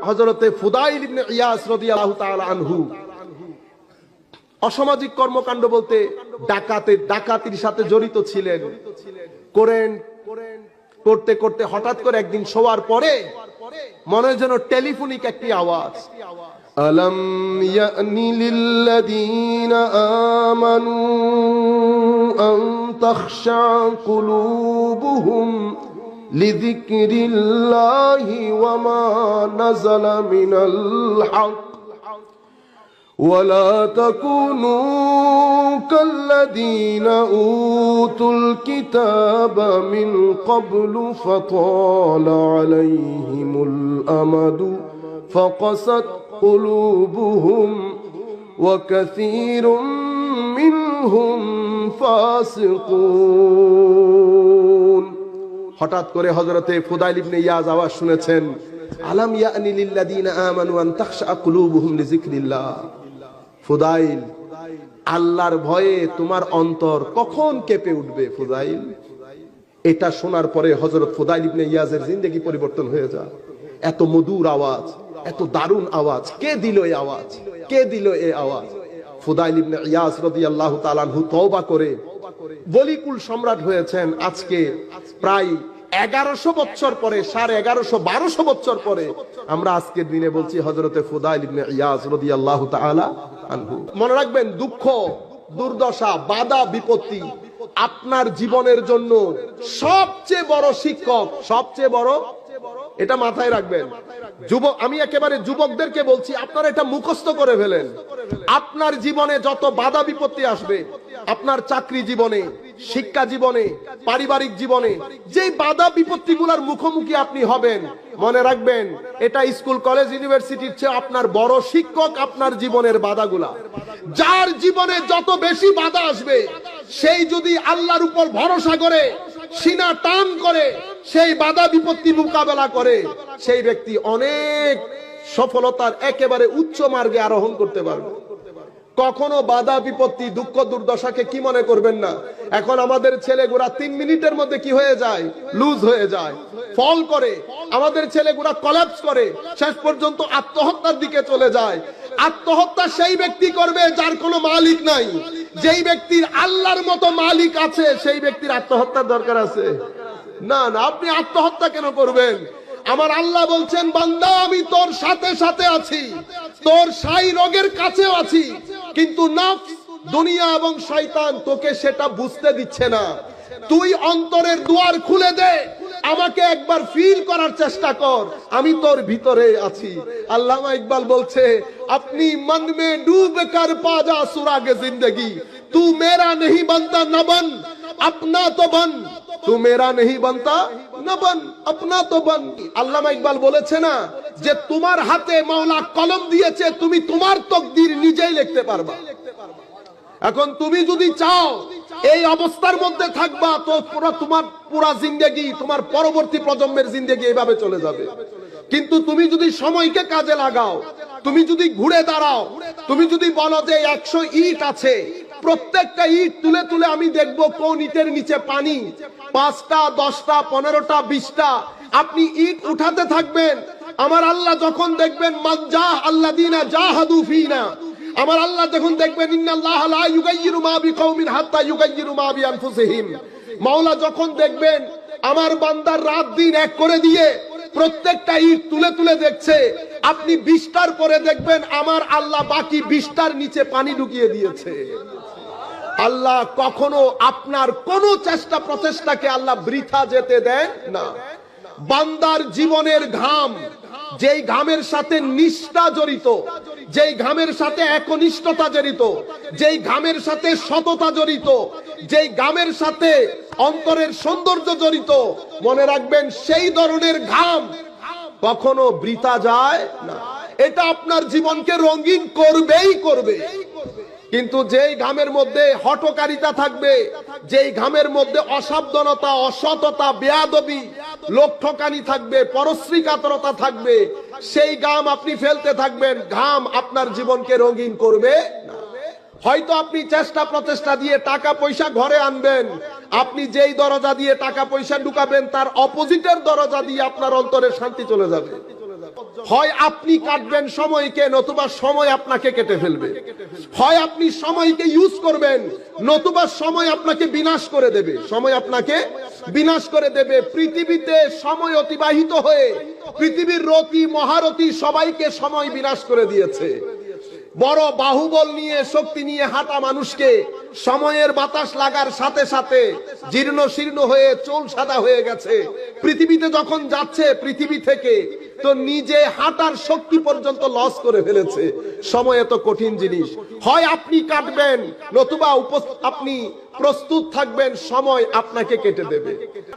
হযরতে ফুদাইল ইবনে ইয়াস রাদিয়াল্লাহু তাআলা আনহু অসামাজিক কর্মকাণ্ড বলতে ডাকাতির সাথে জড়িত ছিলেন। করতে করতে হঠাৎ করে একদিন শোয়ার পরে মনে যেন টেলিফোনিক একটি আওয়াজ, আলাম ইয়ানি লিল্লাযীনা আমানু আন তাখশা কুলুবুহুম লিযিকরিল্লাহি ওয়া মা নাযালা মিনাল হক ولا تكونوا كالذين أوتوا الكتاب من قبل فطال عليهم الأمد فقست قلوبهم وكثير منهم فاسقون। হঠাৎ করে হযরতে ফুদাইল ইবনে ইয়াজ আওয়াজ শুনেছেন, আলাম ইয়ানি লিল্লাযীনা আমানু আন তাখশা কুলুবুহুম লিযিকরিল্লাহ। ফুদাইল, আল্লাহর ভয়ে তোমার অন্তর কখন কেঁপে উঠবে ফুদাইল? এটা শোনার পরে হযরত ফুদাইল ইবনে ইয়াজের জিন্দেগি পরিবর্তন হয়ে যায়। এত মধুর আওয়াজ, এত দারুণ আওয়াজ, কে দিল এই আওয়াজ? কে দিল এই আওয়াজ? ফুদাইল ইবনে ইয়াজ রাদিয়াল্লাহু তাআলা আনহু তওবা করে বলিকুল সম্রাট হয়েছেন। আজকে প্রায় 1100 বছর পরে, 1150 1200 বছর পরে আমরা আজকের দিনে বলছি হযরতে ফুদাইল ইবনে ইয়াজ রাদিয়াল্লাহু তাআলা আনহু। মনে রাখবেন, দুঃখ, দুর্দশা, বাধা, বিপত্তি আপনার জীবনের জন্য সবচেয়ে বড় শিক্ষক, সবচেয়ে বড়, এটা মাথায় রাখবেন। আমি একেবারে যুবকদেরকে বলছি, আপনারা এটা মুখস্থ করে ফেলেন। আপনার জীবনে যত বাধা বিপত্তি আসবে, আপনার চাকরি জীবনে, শিক্ষা জীবনে, পারিবারিক জীবনে, যে বাধা বিপত্তিগুলোর মুখোমুখি আপনি হবেন, মনে রাখবেন এটা স্কুল কলেজ ইউনিভার্সিটির চেয়ে আপনার বড় শিক্ষক আপনার জীবনের বাধাগুলা। যার জীবনে যত বেশি বাধা আসবে, সেই যদি আল্লাহর উপর ভরসা করে, সিনা টান করে সেই বাধা বিপত্তি মোকাবেলা করে, সেই ব্যক্তি অনেক সফলতার একেবারে উচ্চ মার্গে আরোহণ করতে পারবে। কখনো বাধা বিপত্তি, দুঃখ দুর্দশাকে কি মনে করবেন না। এখন আমাদের ছেলেগুলা 3 মিনিটের মধ্যে কি হয়ে যায়? লুজ হয়ে যায়, ফল করে। আমাদের ছেলেগুলা কলাপস করে, শেষ পর্যন্ত আত্মহত্যার দিকে চলে যায়। আত্মহত্যা সেই ব্যক্তি করবে যার কোনো মালিক নাই। যেই ব্যক্তির আল্লাহর মতো মালিক আছে, সেই ব্যক্তির আত্মহত্যার দরকার আছে না। না, আপনি আত্মহত্যা কেন করবেন? আমার আল্লাহ বলছেন, বান্দা আমি তোর সাথে সাথে আছি, তোর সাই রোগের কাছেও আছি, কিন্তু নফস, দুনিয়া এবং শয়তান তোকে সেটা বুঝতে দিচ্ছে না। তুই অন্তরের দুয়ার খুলে দে, আমাকে একবার ফিল করার চেষ্টা কর, আমি তোর ভিতরে আছি। আল্লামা ইকবাল বলছে, আপনি মন মে ডুব কর পা যা সুরাগে জিন্দগি, তু মেরা नहीं बनता न बन अपना तो बन, तू मेरा नहीं बनता न बन अपना तो बन। আল্লামা ইকবাল বলেছে না যে তোমার হাতে মাওলা কলম দিয়েছে, তুমি তোমার তকদির নিজেই লিখতে পারবা। এখন তুমি যদি চাও এই অবস্থার মধ্যে থাকবা, তো তোমার পুরা জিন্দেগি, তোমার পরবর্তী প্রজন্মের জিন্দেগি এইভাবে চলে যাবে। কিন্তু তুমি যদি সময়কে কাজে লাগাও, তুমি যদি ঘুরে দাঁড়াও, তুমি যদি বলো যে 100 ইট আছে, প্রত্যেকটা ইট তুলে তুলে আমি দেখবো কোন ইটের নিচে পানি, 5টা 10টা 15টা 20টা আপনি ইট উঠাতে থাকবেন। আমার আল্লাহ যখন দেখবেন মানজাহ আল্লাযিনা জাহাদু ফিনা, আমার আল্লাহ যখন দেখবেন ইন্নাল্লাহা লা ইউগাইয়িরু মা বিকাউমিন হাত্তা ইউগাইয়িরু মা বিআনফুসিহিম, মাওলা যখন দেখবেন আমার বান্দার রাত দিন এক করে দিয়ে প্রত্যেকটা ইট তুলে তুলে দেখছে, আপনি 20টার পরে দেখবেন আমার আল্লাহ বাকি 20টার নিচে পানি ঢুকিয়ে দিয়েছে। আল্লাহ কখনো আপনার কোন চেষ্টা প্রচেষ্টাকে আল্লাহ বৃথা যেতে দেন না। বান্দার জীবনের ঘাম, যেই ঘামের সাথে নিষ্ঠা জড়িত, যেই ঘামের সাথে একনিষ্ঠতা জড়িত, যেই ঘামের সাথে সততা জড়িত, যেই ঘামের সাথে অন্তরের সৌন্দর্য জড়িত, মনে রাখবেন সেই ধরনের ঘাম কখনো বৃথা যায় না। এটা আপনার জীবনকে রঙিন করবেই করবে। কিন্তু যেই ঘামের মধ্যে হঠকারিতা থাকবে, যেই ঘামের মধ্যে অসাবধানতা, অসততা, বেয়াদবি, লোক ঠকানি থাকবে, পরশ্রী কাতরতা থাকবে, সেই ঘাম আপনি ফেলতে থাকবেন। ঘাম আপনার জীবনকে রঙিন করবে না। হয়তো আপনি চেষ্টা প্রচেষ্টা দিয়ে টাকা পয়সা ঘরে আনবেন, আপনি যেই দরজা দিয়ে টাকা পয়সা ঢুকাবেন তার অপোজিটের দরজা দিয়ে আপনার অন্তরে শান্তি চলে যাবে। হয় আপনি কাটবেন সময়কে, নতুবা সময় আপনাকে কেটে ফেলবে। হয় আপনি সময়কে ইউজ করবেন, নতুবা সময় আপনাকে বিনাশ করে দেবে। সময় আপনাকে বিনাশ করে দেবে। পৃথিবীতে সময় অতিবাহিত হয়ে পৃথিবীর রতি মহারথী সবাইকে সময় বিনাশ করে দিয়েছে। বড় বাহুবল নিয়ে, শক্তি নিয়ে হাঁটা মানুষকে সময়ের বাতাস লাগার সাথে সাথে জীর্ণ শীর্ণ হয়ে চুল সাদা হয়ে গেছে। পৃথিবীতে যখন যাচ্ছে পৃথিবী থেকে, তো নিজে হাঁটার শক্তি পর্যন্ত লস করে ফেলেছে। সময় এত কঠিন জিনিস। হয় আপনি কাটবেন, নতুবা আপনি প্রস্তুত থাকবেন, সময় আপনাকে কেটে দেবে।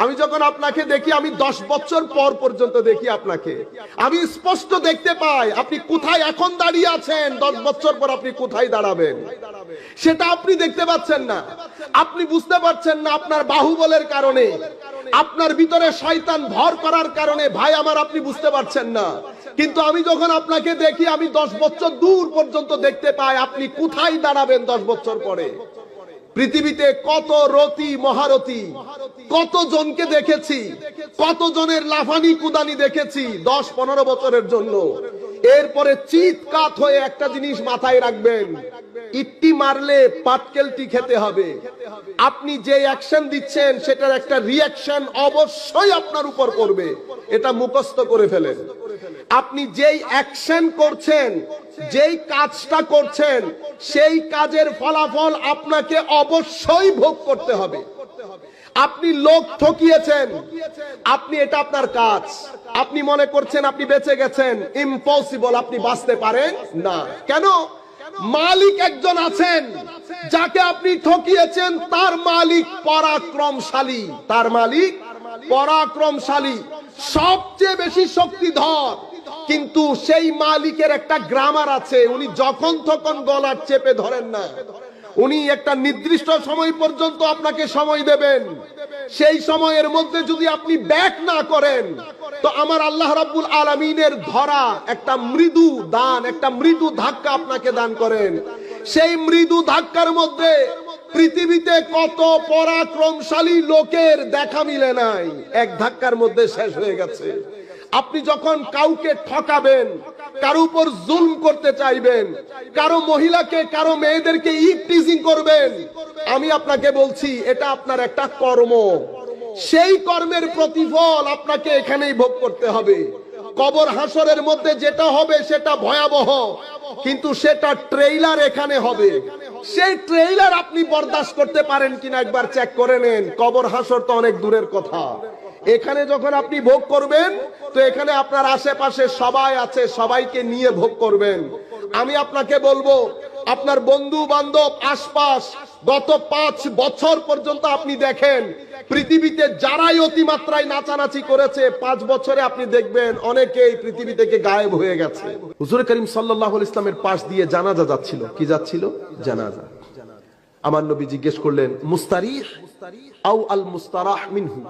আমি যখন আপনাকে দেখি, আমি 10 বছর পর পর্যন্ত দেখি আপনাকে, আমি স্পষ্ট দেখতে পাই আপনি কোথায় এখন দাঁড়িয়ে আছেন, 10 বছর পর আপনি কোথায় দাঁড়াবেন সেটা আপনি দেখতে পাচ্ছেন না। আপনি বুঝতে পারছেন না আপনার বাহুবলের কারণে, আপনার ভিতরে শয়তান ভর করার কারণে। ভাই আমার, আপনি বুঝতে পারছেন না। কিন্তু আমি যখন আপনাকে দেখি, আমি 10 বছর দূর পর্যন্ত দেখতে পাই আপনি কোথায় দাঁড়াবেন 10 বছর পরে। পৃথিবীতে কত রতি মহারথী, কত জনকে দেখেছি, কত জনের লাফানি কুদানি দেখেছি 10-15 বছরের জন্য। এরপরে চিৎকার হয়ে একটা জিনিস মাথায় রাখবেন, ইট্টি মারলে পাটকেলটি খেতে হবে। আপনি যে অ্যাকশন দিচ্ছেন সেটার একটা রিঅ্যাকশন অবশ্যই আপনার উপর করবে, এটা মুখস্থ করে ফেলেন। আপনি যেই অ্যাকশন করছেন, যেই কাজটা করছেন, সেই কাজের ফলাফল আপনাকে অবশ্যই ভোগ করতে হবে। আপনি লোক ঠকিয়েছেন, আপনি, এটা আপনার কাজ। আপনি মনে করছেন আপনি বেঁচে গেছেন, ইম্পসিবল, আপনি বাঁচতে পারেন না। কেন? মালিক একজন আছেন যাকে আপনি ঠকিয়েছেন, তার মালিক পরাক্রমশালী, তার মালিক পরাক্রমশালী, সবচেয়ে বেশি শক্তিধর। কিন্তু সেই মালিকের একটা গ্রামার আছে, উনি যখন তখন গলা চেপে ধরেন না। উনি একটা নির্দিষ্ট সময় পর্যন্ত আপনাকে সময় দেবেন। সেই সময়ের মধ্যে যদি আপনি ব্যাক না করেন, তো আমার আল্লাহ রাব্বুল আলামিনের ধরা একটা মৃদু দান, একটা মৃদু ধাক্কা আপনাকে দান করেন। সেই মৃদু ধাক্কার মধ্যে পৃথিবীতে কত পরাক্রমশালী লোকের দেখা মিলে নাই, এক ধাক্কার মধ্যে শেষ হয়ে গেছে। আপনি যখন কাউকে ঠকাবেন, কারো উপর জুলম করতে চাইবেন, কারো মহিলাকে, কারো মেয়েদেরকে ইফটিজিং করবেন, আমি আপনাকে বলছি এটা আপনার একটা কর্ম। সেই কর্মের প্রতিফল আপনাকে এখানেই ভোগ করতে হবে। কবর হাসরের মধ্যে যেটা হবে সেটা ভয়াবহ, কিন্তু সেটা ট্রেইলার এখানে হবে। সেই ট্রেইলার আপনি বরদাস্ত করতে পারেন কিনা একবার চেক করে নেন। কবর হাসর তো অনেক দূরের কথা। এখানে যখন আপনি ভোগ করবেন, তো এখানে আপনার আশেপাশে সবাই আছে, সবাইকে নিয়ে ভোগ করবেন। আমি আপনাকে বলবো, আপনার বন্ধু বান্ধব আশপাশ গত 5 বছর পর্যন্ত আপনি দেখেন, পৃথিবীতে যারাই অতিমাত্রায় নাচানাচি করেছে, 5 বছরে আপনি দেখবেন অনেকেই পৃথিবী থেকে গায়েব হয়ে গেছে। হুজুর করিম সাল্লাল্লাহু আলাইহি ওয়াসাল্লামের পাশ দিয়ে জানাজা যাচ্ছিল। কি যাচ্ছিল? জানাজা। আমার নবী জিজ্ঞেস করলেন, মুস্তারিহ আও আল মুস্তারাহ মিনহু?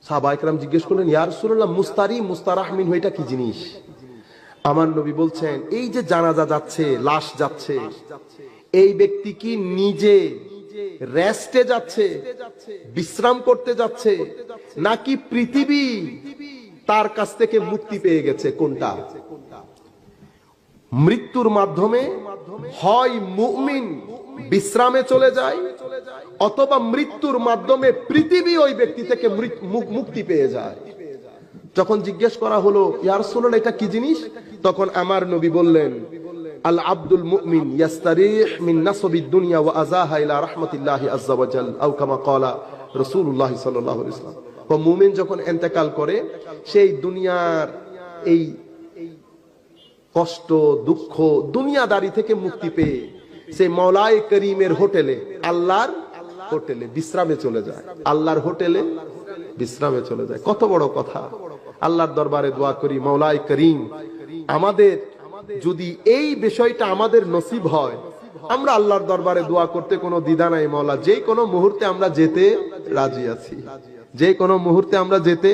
সাহাবায়ে কেরাম জিজ্ঞেস করলেন, ইয়া রাসূলুল্লাহ, মুস্তারি মুস্তারাহ মিনহু এটা কি জিনিস? আমার নবী বলছেন, এই যে জানাজা যাচ্ছে, লাশ যাচ্ছে, এই ব্যক্তি কি নিজে রেস্টে যাচ্ছে, বিশ্রাম করতে যাচ্ছে, নাকি পৃথিবী তার কাছ থেকে মুক্তি পেয়ে গেছে? কোনটা? মৃত্যুর মাধ্যমে হয় মুমিন বিশ্রামে চলে যায়, অথবা মৃত্যুর মাধ্যমে পৃথিবী ওই ব্যক্তি থেকে মুক্তি পেয়ে যায়। যখন জিজ্ঞেস করা হলো, ইয়া রাসূলুল্লাহ এটা কি জিনিস, তখন আমার নবী বললেন, আল আব্দুল মুমিন ইয়াস্তারিহ মিন নাসবিদ দুনিয়া ওয়া আযাহা ইলা রাহমাতিল্লাহি আযজা ওয়া জাল, আও কামা ক্বালা রাসূলুল্লাহ সাল্লাল্লাহু আলাইহি ওয়াসাল্লাম। তো মুমিন যখন ইন্তেকাল করে, সেই দুনিয়ার এই কষ্ট, দুঃখ, দুনিয়াদারি থেকে মুক্তি পেয়ে সেই মওলায়ে করিমের হোটেলে, আল্লাহর হোটেলে বিশ্রামে চলে যায়। আল্লাহর হোটেলে বিশ্রামে চলে যায়। কত বড় কথা! আল্লাহর দরবারে দোয়া করি, মওলায়ে করিম আমাদের যদি এই বিষয়টা আমাদের নসিব হয়, আমরা আল্লাহর দরবারে দোয়া করতে কোনো দ্বিধা নাই। মওলা, যে কোনো মুহূর্তে আমরা যেতে রাজি আছি, যে কোনো মুহূর্তে আমরা যেতে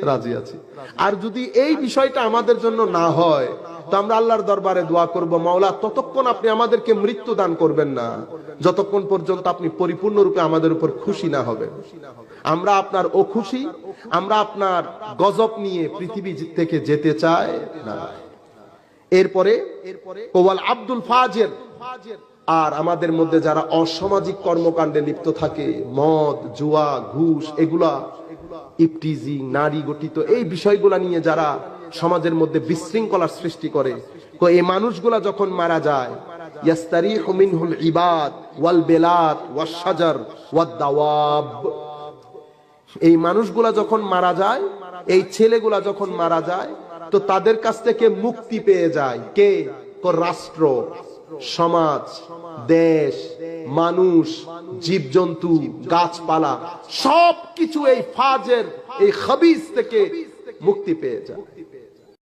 রাজি আছি। আর যদি এই বিষয়টা আমাদের জন্য না হয়, তো আমরা আল্লাহর দরবারে দোয়া করব, মাওলা ততক্ষণ আপনি আমাদেরকে মৃত্যু দান করবেন না যতক্ষণ পর্যন্ত আপনি পরিপূর্ণরূপে আমাদের উপর খুশি না হবেন। আমরা আপনার অখুশি, আমরা আপনার গজব নিয়ে পৃথিবী থেকে যেতে চাই না। এরপরে কোয়াল আব্দুল ফাজের, আর আমাদের মধ্যে যারা অসামাজিক কর্মকাণ্ডে লিপ্ত থাকে, মদ, জুয়া, ঘুষ, এগুলা, ইফটিজিং, নারী গঠিত এই বিষয়গুলা নিয়ে যারা সমাজের মধ্যে বিশৃঙ্খলার সৃষ্টি করে, তো এই মানুষগুলা যখন মারা যায়, ইয়াস্তারিহু মিনহুল ইবাদ ওয়াল বেলাদ ওয়াশ শাজার ওয়াদ দাওয়াব, এই মানুষগুলা যখন মারা যায়, এই ছেলেগুলা যখন মারা যায়, তো তাদের কাছ থেকে মুক্তি পেয়ে যায় কে? রাষ্ট্র, সমাজ, দেশ, মানুষ, জীবজন্তু, গাছপালা, সবকিছু এই ফাজের, এই খবিস থেকে মুক্তি পেয়ে যায়।